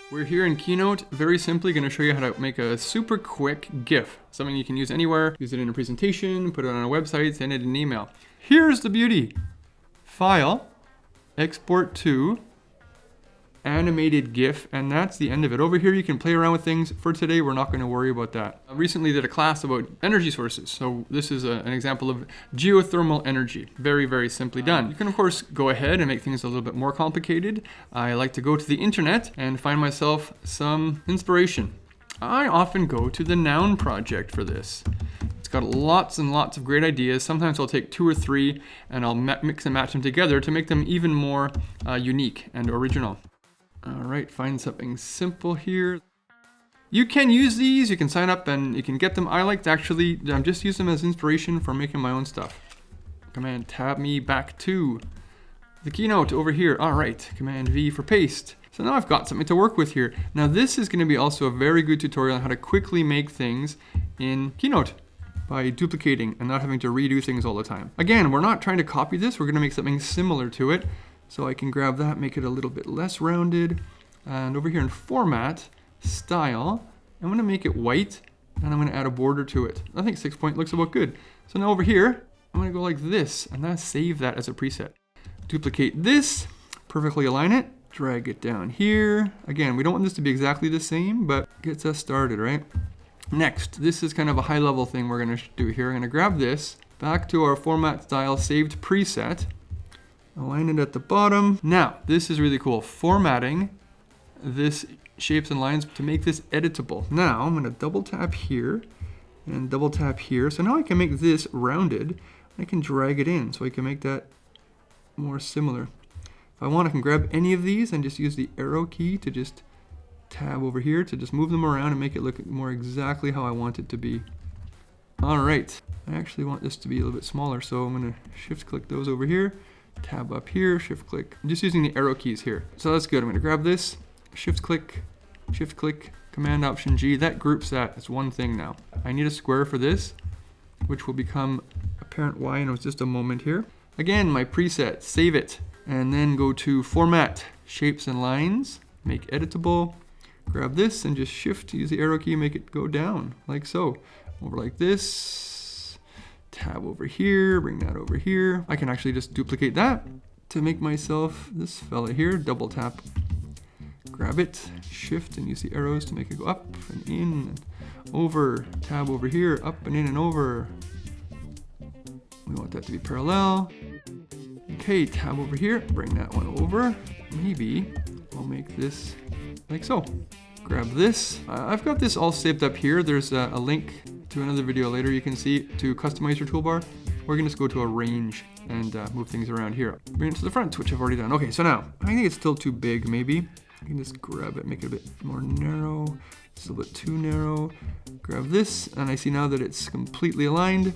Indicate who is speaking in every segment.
Speaker 1: We're here in Keynote, very simply going to show you how to make a super quick GIF. Something you can use anywhere, use it in a presentation, put it on a website, send it in an email. Here's the beauty. File, export to, animated GIF, and that's the end of it. Over here you can play around with things. For today we're not going to worry about that. I recently did a class about energy sources, so this is an example of geothermal energy. Very, very simply done. You can of course go ahead and make things a little bit more complicated. I like to go to the internet and find myself some inspiration. I often go to the Noun project for this. It's got lots and lots of great ideas. Sometimes I'll take 2 or 3 and I'll mix and match them together to make them even more unique and original. All right, find something simple here. You can use these, you can sign up and you can get them. I like to actually just use them as inspiration for making my own stuff. Command tab me back to the Keynote over here. All right, Command V for paste. So now I've got something to work with here. Now this is going to be also a very good tutorial on how to quickly make things in Keynote by duplicating and not having to redo things all the time. Again, we're not trying to copy this, we're going to make something similar to it. So I can grab that, make it a little bit less rounded. And over here in Format, Style, I'm going to make it white and I'm going to add a border to it. I think 6 point looks about good. So now over here, I'm going to go like this and then save that as a preset. Duplicate this, perfectly align it, drag it down here. Again, we don't want this to be exactly the same, but gets us started, right? Next, this is kind of a high level thing we're going to do here. I'm going to grab this back to our Format, Style, Saved preset. Align it at the bottom. Now, this is really cool. Formatting this shapes and lines to make this editable. Now, I'm gonna double tap here and double tap here. So now I can make this rounded. I can drag it in so I can make that more similar. If I want, I can grab any of these and just use the arrow key to just tab over here to just move them around and make it look more exactly how I want it to be. All right, I actually want this to be a little bit smaller, so I'm gonna shift click those over here. Tab up here, shift click. I'm just using the arrow keys here. So that's good. I'm gonna grab this, shift click, Command Option G. That groups that. It's one thing now. I need a square for this, which will become apparent why in just a moment here. Again, my preset, save it, and then go to Format, Shapes and Lines, make editable. Grab this and just shift, use the arrow key, make it go down, like so. Over like this. Tab over here, bring that over here. I can actually just duplicate that to make myself this fella here. Double tap, grab it, shift, and use the arrows to make it go up and in and over. Tab over here, up and in and over. We want that to be parallel. Okay, tab over here, bring that one over. Maybe I'll make this like so. Grab this. I've got this all saved up here. There's a link to another video later you can see to customize your toolbar. We're gonna just go to a range and move things around here. Bring it to the front, which I've already done. Okay, so now, I think it's still too big maybe. I can just grab it, make it a bit more narrow. It's a little bit too narrow. Grab this, and I see now that it's completely aligned.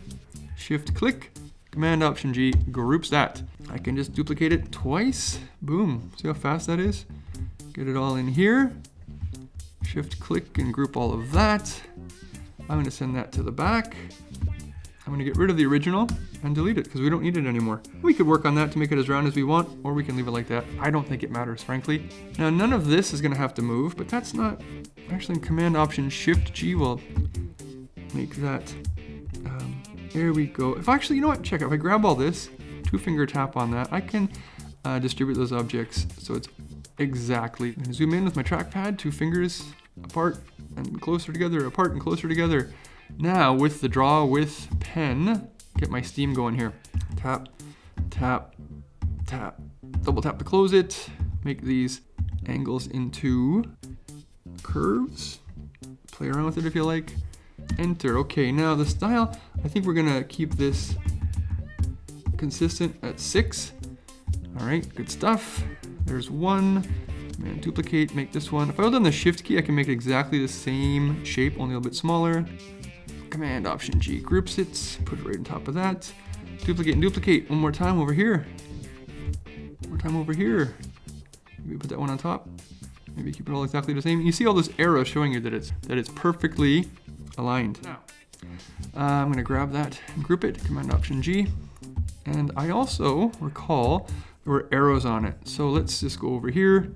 Speaker 1: Shift click, Command Option G, groups that. I can just duplicate it twice. Boom, see how fast that is? Get it all in here. Shift click and group all of that. I'm going to send that to the back. I'm going to get rid of the original and delete it because we don't need it anymore. We could work on that to make it as round as we want, or we can leave it like that. I don't think it matters, frankly. Now, none of this is going to have to move, but that's not actually Command Option Shift G will make that. There we go. If actually, you know what? Check out. If I grab all this, 2-finger tap on that, I can distribute those objects so it's exactly. I'm going to zoom in with my trackpad, 2 fingers apart and closer together, apart and closer together. Now with the draw with pen, get my steam going here. Tap, tap, tap, double tap to close it. Make these angles into curves. Play around with it if you like. Enter. Okay, now the style, I think we're gonna keep this consistent at 6. All right, good stuff. There's 1. And duplicate, make this one. If I hold down the Shift key, I can make it exactly the same shape, only a little bit smaller. Command Option G groups it, put it right on top of that. Duplicate and duplicate. One more time over here. One more time over here. Maybe put that one on top. Maybe keep it all exactly the same. You see all those arrows showing you that it's perfectly aligned. Now, I'm gonna grab that and group it, Command Option G. And I also recall there were arrows on it. So let's just go over here.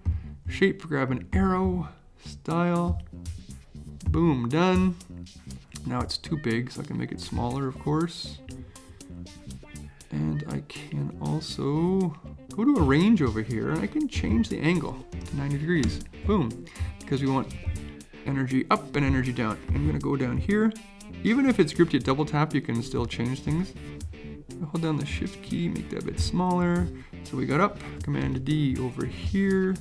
Speaker 1: Shape, grab an arrow, style. Boom, done. Now it's too big, so I can make it smaller, of course. And I can also go to a range over here, and I can change the angle to 90 degrees. Boom, because we want energy up and energy down. I'm gonna go down here. Even if it's grouped, you double tap, you can still change things. Hold down the shift key, make that a bit smaller. So we got up, Command D over here.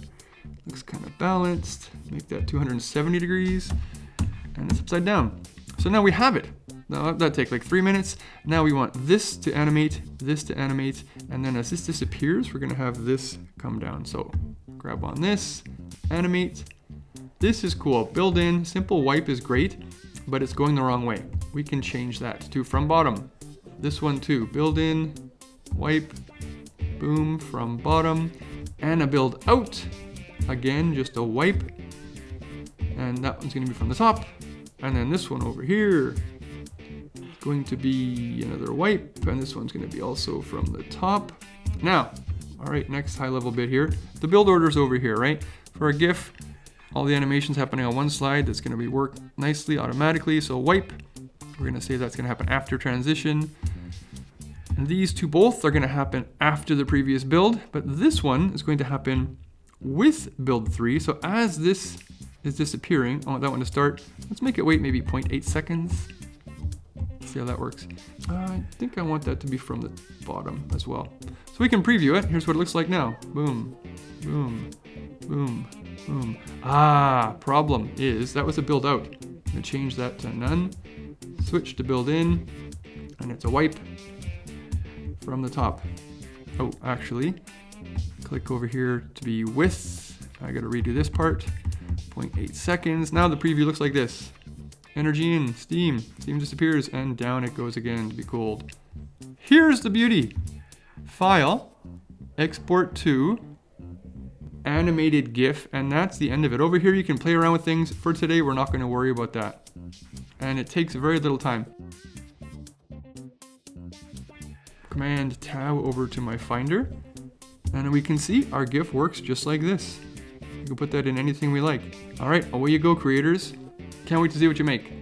Speaker 1: Looks kind of balanced. Make that 270 degrees. And it's upside down. So now we have it. Now that'd take like 3 minutes. Now we want this to animate, and then as this disappears, we're gonna have this come down. So grab on this, animate. This is cool. Build in, simple wipe is great, but it's going the wrong way. We can change that to from bottom. This one too, build in, wipe, boom, from bottom, and a build out. Again, just a wipe. And that one's gonna be from the top. And then this one over here is going to be another wipe, and this one's gonna be also from the top. Now, all right, next high level bit here. The build order's over here, right? For a GIF, all the animation's happening on one slide. That's gonna be worked nicely, automatically. So wipe, we're gonna say that's gonna happen after transition. And these two both are gonna happen after the previous build, but this one is going to happen with build 3. So as this is disappearing, I want that one to start. Let's make it wait maybe 0.8 seconds. See how that works. I think I want that to be from the bottom as well. So we can preview it. Here's what it looks like now. Boom, boom, boom, boom. Ah, problem is that was a build out. I'm gonna change that to none. Switch to build in, and it's a wipe from the top. Oh, actually, click over here to be with. I gotta redo this part. 0.8 seconds. Now the preview looks like this. Energy in, steam disappears, and down it goes again to be cooled. Here's the beauty. File, export to, animated GIF, and that's the end of it. Over here you can play around with things. For today, we're not gonna worry about that. And it takes very little time. Command tab over to my Finder, and we can see our GIF works just like this. We can put that in anything we like. All right, away you go, creators. Can't wait to see what you make.